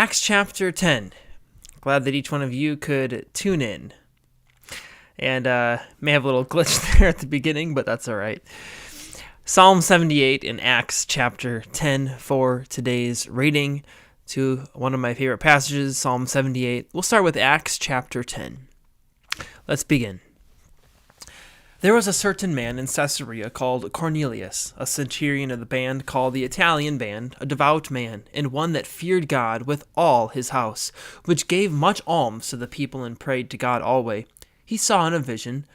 Acts chapter 10. Glad that each one of you could tune in. And may have a little glitch there at the beginning, but that's all right. Psalm 78 and Acts chapter 10 for today's reading to one of my favorite passages, Psalm 78. We'll start with Acts chapter 10. Let's begin. There was a certain man in Caesarea called Cornelius, a centurion of the band called the Italian band, a devout man, and one that feared God with all his house, which gave much alms to the people and prayed to God always. He saw in a vision,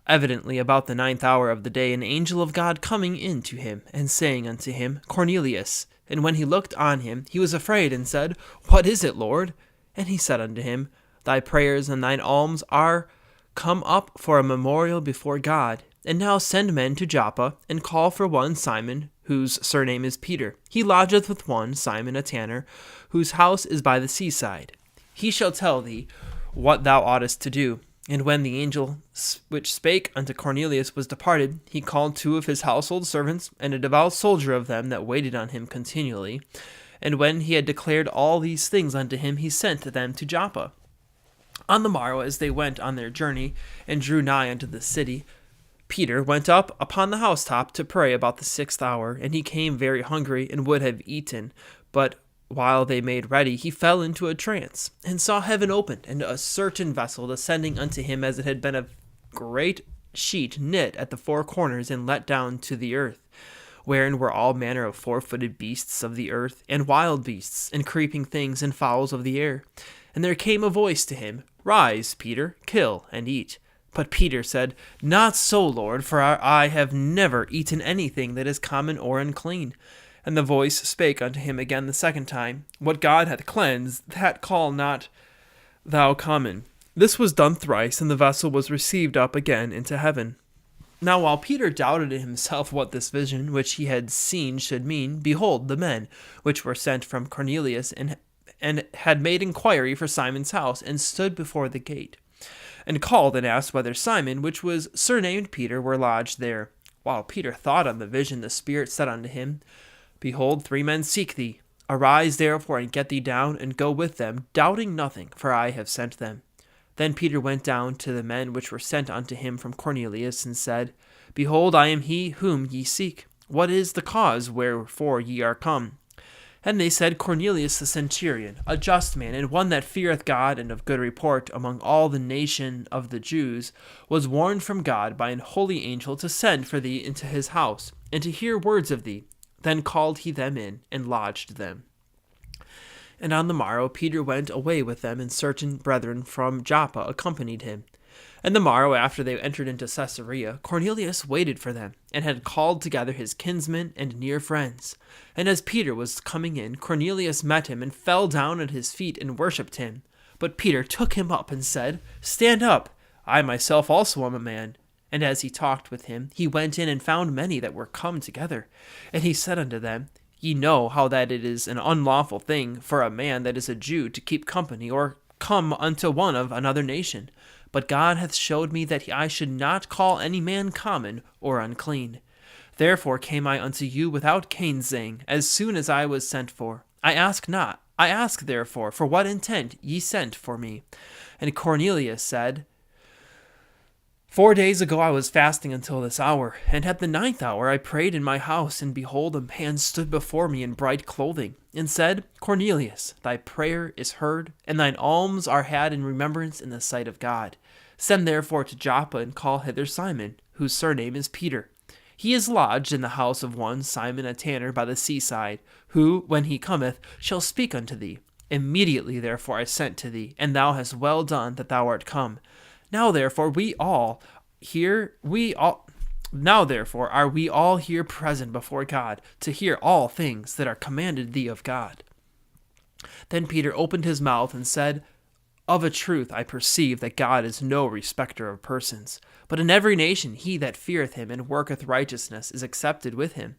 evidently about the 9th hour of the day, an angel of God coming in to him, and saying unto him, Cornelius. And when he looked on him, he was afraid, and said, What is it, Lord? And he said unto him, Thy prayers and thine alms are come up for a memorial before God. And now send men to Joppa, and call for one Simon, whose surname is Peter. He lodgeth with one Simon a tanner, whose house is by the seaside. He shall tell thee what thou oughtest to do. And when the angel which spake unto Cornelius was departed, he called 2 of his household servants, and a devout soldier of them that waited on him continually. And when he had declared all these things unto him, he sent them to Joppa. On the morrow, as they went on their journey, and drew nigh unto the city, Peter went up upon the housetop to pray about the 6th hour, and he came very hungry, and would have eaten. But while they made ready, he fell into a trance, and saw heaven opened, and a certain vessel descending unto him, as it had been a great sheet knit at the 4 corners, and let down to the earth, wherein were all manner of 4-footed beasts of the earth, and wild beasts, and creeping things, and fowls of the air. And there came a voice to him, Rise, Peter, kill and eat. But Peter said, Not so, Lord, for I have never eaten anything that is common or unclean. And the voice spake unto him again the 2nd time, What God hath cleansed, that call not thou common. This was done thrice, and the vessel was received up again into heaven. Now while Peter doubted in himself what this vision which he had seen should mean, behold, the men which were sent from Cornelius and had made inquiry for Simon's house, and stood before the gate, and called and asked whether Simon, which was surnamed Peter, were lodged there. While Peter thought on the vision, the Spirit said unto him, Behold, 3 men seek thee. Arise therefore, and get thee down, and go with them, doubting nothing, for I have sent them. Then Peter went down to the men which were sent unto him from Cornelius, and said, Behold, I am he whom ye seek. What is the cause wherefore ye are come? And they said, Cornelius the centurion, a just man, and one that feareth God, and of good report among all the nation of the Jews, was warned from God by an holy angel to send for thee into his house, and to hear words of thee. Then called he them in, and lodged them. And on the morrow Peter went away with them, and certain brethren from Joppa accompanied him. And the morrow after they entered into Caesarea, Cornelius waited for them, and had called together his kinsmen and near friends. And as Peter was coming in, Cornelius met him, and fell down at his feet, and worshipped him. But Peter took him up, and said, Stand up, I myself also am a man. And as he talked with him, he went in, and found many that were come together. And he said unto them, Ye know how that it is an unlawful thing for a man that is a Jew to keep company, or come unto one of another nation. But God hath showed me that I should not call any man common or unclean. Therefore came I unto you without gainsaying, as soon as I was sent for. I ask therefore, for what intent ye sent for me? And Cornelius said, 4 days ago I was fasting until this hour, and at the 9th hour I prayed in my house, and behold, a man stood before me in bright clothing, and said, Cornelius, thy prayer is heard, and thine alms are had in remembrance in the sight of God. Send therefore to Joppa, and call hither Simon, whose surname is Peter. He is lodged in the house of one Simon a tanner by the seaside, who, when he cometh, shall speak unto thee. Immediately therefore I sent to thee, and thou hast well done that thou art come. Now therefore are we all here present before God, to hear all things that are commanded thee of God. Then Peter opened his mouth and said, Of a truth I perceive that God is no respecter of persons, but in every nation he that feareth him and worketh righteousness is accepted with him.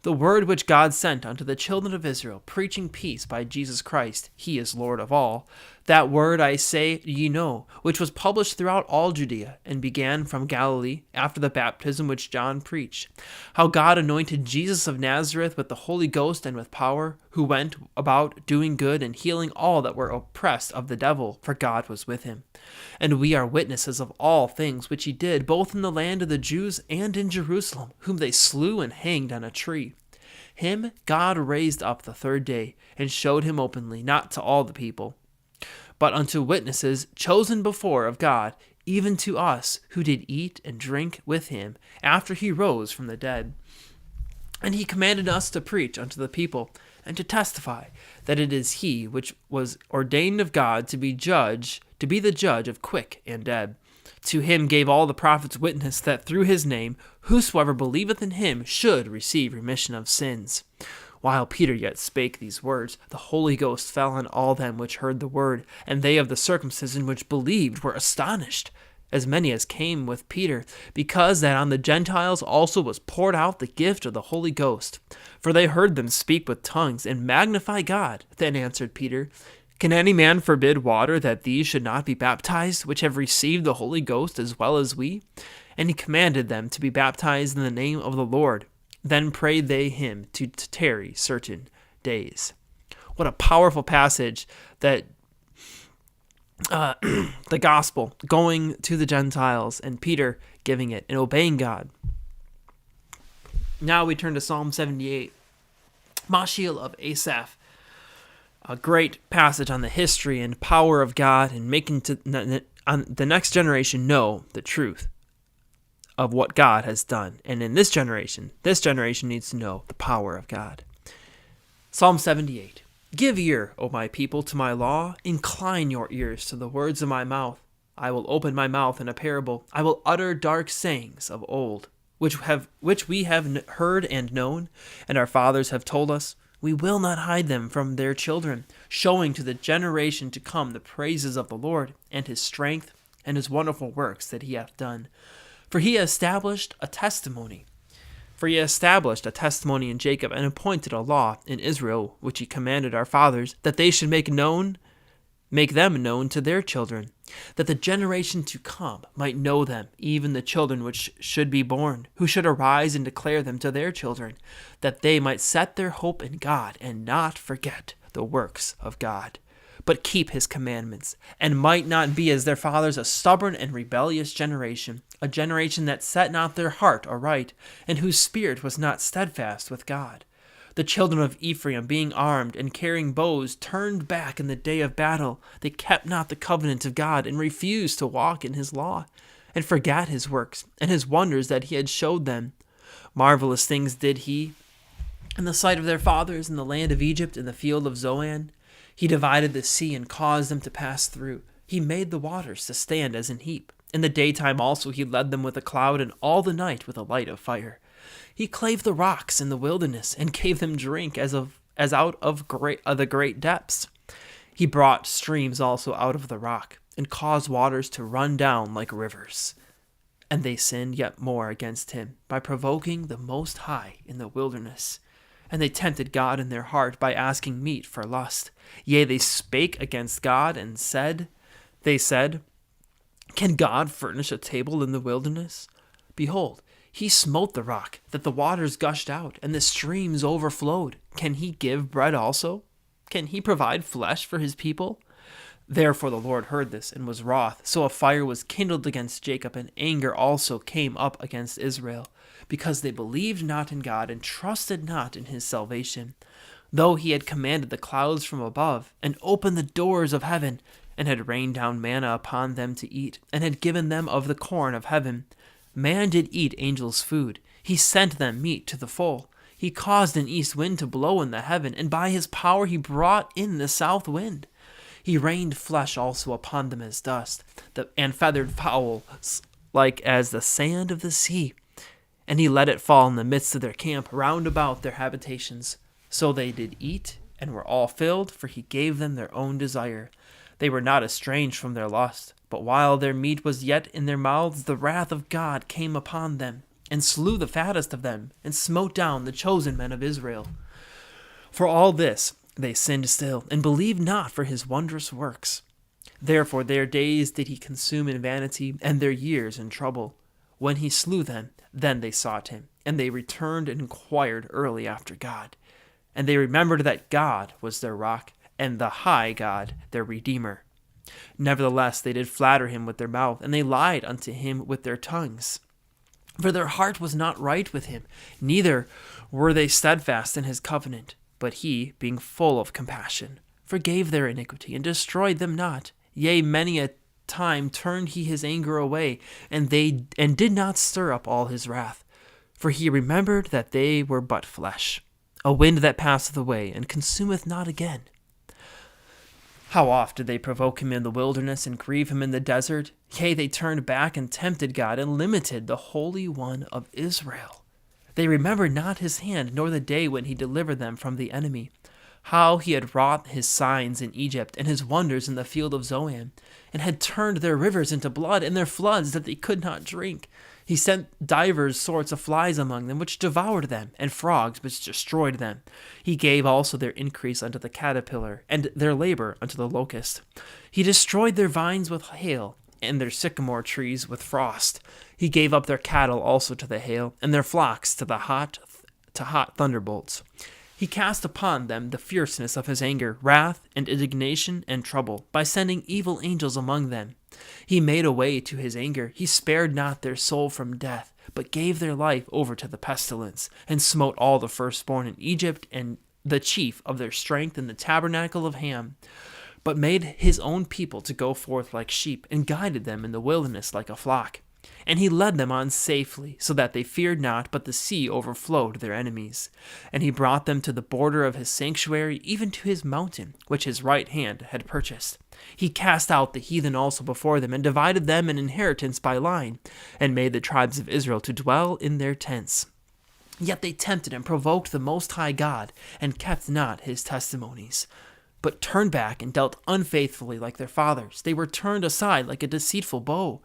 The word which God sent unto the children of Israel, preaching peace by Jesus Christ, he is Lord of all. That word, I say, ye know, which was published throughout all Judea, and began from Galilee, after the baptism which John preached, how God anointed Jesus of Nazareth with the Holy Ghost and with power, who went about doing good and healing all that were oppressed of the devil, for God was with him. And we are witnesses of all things which he did, both in the land of the Jews and in Jerusalem, whom they slew and hanged on a tree. Him God raised up the third day, and showed him openly, not to all the people, but unto witnesses chosen before of God, even to us, who did eat and drink with him after he rose from the dead. And he commanded us to preach unto the people, and to testify that it is he which was ordained of God to be the judge of quick and dead. To him gave all the prophets witness that through his name whosoever believeth in him should receive remission of sins. While Peter yet spake these words, the Holy Ghost fell on all them which heard the word, and they of the circumcision which believed were astonished, as many as came with Peter, because that on the Gentiles also was poured out the gift of the Holy Ghost. For they heard them speak with tongues, and magnify God. Then answered Peter, Can any man forbid water that these should not be baptized, which have received the Holy Ghost as well as we? And he commanded them to be baptized in the name of the Lord. Then prayed they him to tarry certain days. What a powerful passage that the gospel going to the Gentiles and Peter giving it and obeying God. Now we turn to Psalm 78, Mashiach of Asaph. A great passage on the history and power of God and making the next generation know the truth of what God has done. And in this generation needs to know the power of God. Psalm 78. Give ear, O my people, to my law. Incline your ears to the words of my mouth. I will open my mouth in a parable. I will utter dark sayings of old, which we have heard and known, and our fathers have told us. We will not hide them from their children, showing to the generation to come the praises of the Lord, and his strength, and his wonderful works that he hath done. For he established a testimony in Jacob, and appointed a law in Israel, which he commanded our fathers, that they should make them known to their children, that the generation to come might know them, even the children which should be born, who should arise and declare them to their children, that they might set their hope in God, and not forget the works of God, but keep his commandments, and might not be as their fathers, a stubborn and rebellious generation, a generation that set not their heart aright, and whose spirit was not steadfast with God. The children of Ephraim, being armed and carrying bows, turned back in the day of battle. They kept not the covenant of God, and refused to walk in his law, and forgat his works, and his wonders that he had showed them. Marvelous things did he in the sight of their fathers, in the land of Egypt, in the field of Zoan. He divided the sea and caused them to pass through. He made the waters to stand as an heap. In the daytime also he led them with a cloud, and all the night with a light of fire. He clave the rocks in the wilderness, and gave them drink as out of the great depths. He brought streams also out of the rock, and caused waters to run down like rivers. And they sinned yet more against him, by provoking the Most High in the wilderness. And they tempted God in their heart by asking meat for lust. Yea, they spake against God, and they said, Can God furnish a table in the wilderness? Behold, he smote the rock, that the waters gushed out, and the streams overflowed. Can he give bread also? Can he provide flesh for his people? Therefore the Lord heard this, and was wroth. So a fire was kindled against Jacob, and anger also came up against Israel, because they believed not in God, and trusted not in his salvation. Though he had commanded the clouds from above, and opened the doors of heaven, and had rained down manna upon them to eat, and had given them of the corn of heaven. Man did eat angels' food. He sent them meat to the full. He caused an east wind to blow in the heaven, and by his power he brought in the south wind. He rained flesh also upon them as dust, and feathered fowls like as the sand of the sea. And he let it fall in the midst of their camp, round about their habitations. So they did eat, and were all filled, for he gave them their own desire. They were not estranged from their lust, but while their meat was yet in their mouths, the wrath of God came upon them, and slew the fattest of them, and smote down the chosen men of Israel. For all this they sinned still, and believed not for his wondrous works. Therefore their days did he consume in vanity, and their years in trouble. When he slew them, then they sought him, and they returned and inquired early after God. And they remembered that God was their rock, and the high God their Redeemer. Nevertheless they did flatter him with their mouth, and they lied unto him with their tongues. For their heart was not right with him, neither were they steadfast in his covenant. But he, being full of compassion, forgave their iniquity, and destroyed them not. Yea, many a time turned he his anger away, and did not stir up all his wrath. For he remembered that they were but flesh, a wind that passeth away, and consumeth not again. How oft did they provoke him in the wilderness, and grieve him in the desert? Yea, they turned back and tempted God, and limited the Holy One of Israel. They remembered not his hand, nor the day when he delivered them from the enemy. How he had wrought his signs in Egypt, and his wonders in the field of Zoan, and had turned their rivers into blood, and their floods that they could not drink. He sent divers sorts of flies among them, which devoured them, and frogs, which destroyed them. He gave also their increase unto the caterpillar, and their labor unto the locust. He destroyed their vines with hail, and their sycamore trees with frost. He gave up their cattle also to the hail, and their flocks to hot thunderbolts. He cast upon them the fierceness of his anger, wrath, and indignation, and trouble, by sending evil angels among them. He made a way to his anger. He spared not their soul from death, but gave their life over to the pestilence, and smote all the firstborn in Egypt, and the chief of their strength in the tabernacle of Ham, but made his own people to go forth like sheep, and guided them in the wilderness like a flock. And he led them on safely, so that they feared not, but the sea overflowed their enemies. And he brought them to the border of his sanctuary, even to his mountain, which his right hand had purchased. He cast out the heathen also before them, and divided them an inheritance by line, and made the tribes of Israel to dwell in their tents. Yet they tempted and provoked the Most High God, and kept not his testimonies, but turned back and dealt unfaithfully like their fathers. They were turned aside like a deceitful bow.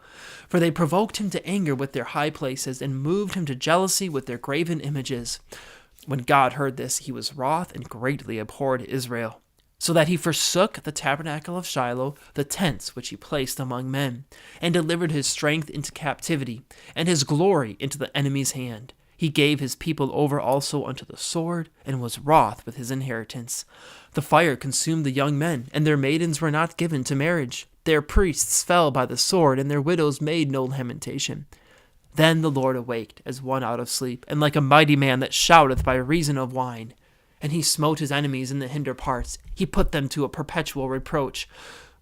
For they provoked him to anger with their high places, and moved him to jealousy with their graven images. When God heard this, he was wroth, and greatly abhorred Israel, so that he forsook the tabernacle of Shiloh, the tents which he placed among men, and delivered his strength into captivity, and his glory into the enemy's hand. He gave his people over also unto the sword, and was wroth with his inheritance. The fire consumed the young men, and their maidens were not given to marriage. Their priests fell by the sword, and their widows made no lamentation. Then the Lord awaked as one out of sleep, and like a mighty man that shouteth by reason of wine. And he smote his enemies in the hinder parts. He put them to a perpetual reproach.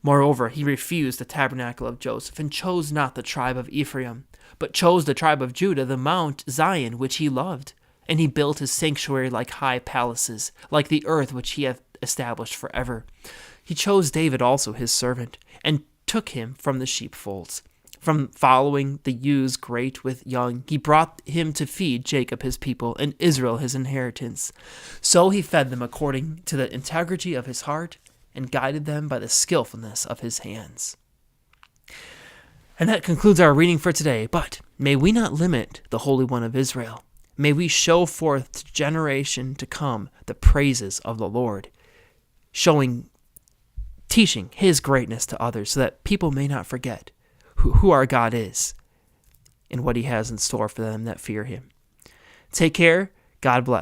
Moreover, he refused the tabernacle of Joseph, and chose not the tribe of Ephraim, but chose the tribe of Judah, the Mount Zion, which he loved. And he built his sanctuary like high palaces, like the earth which he hath established forever. He chose David also his servant, and took him from the sheepfolds. From following the ewes great with young, he brought him to feed Jacob his people, and Israel his inheritance. So he fed them according to the integrity of his heart, and guided them by the skillfulness of his hands. And that concludes our reading for today. But may we not limit the Holy One of Israel. May we show forth to generation to come the praises of the Lord, teaching his greatness to others, so that people may not forget who our God is and what he has in store for them that fear him. Take care. God bless.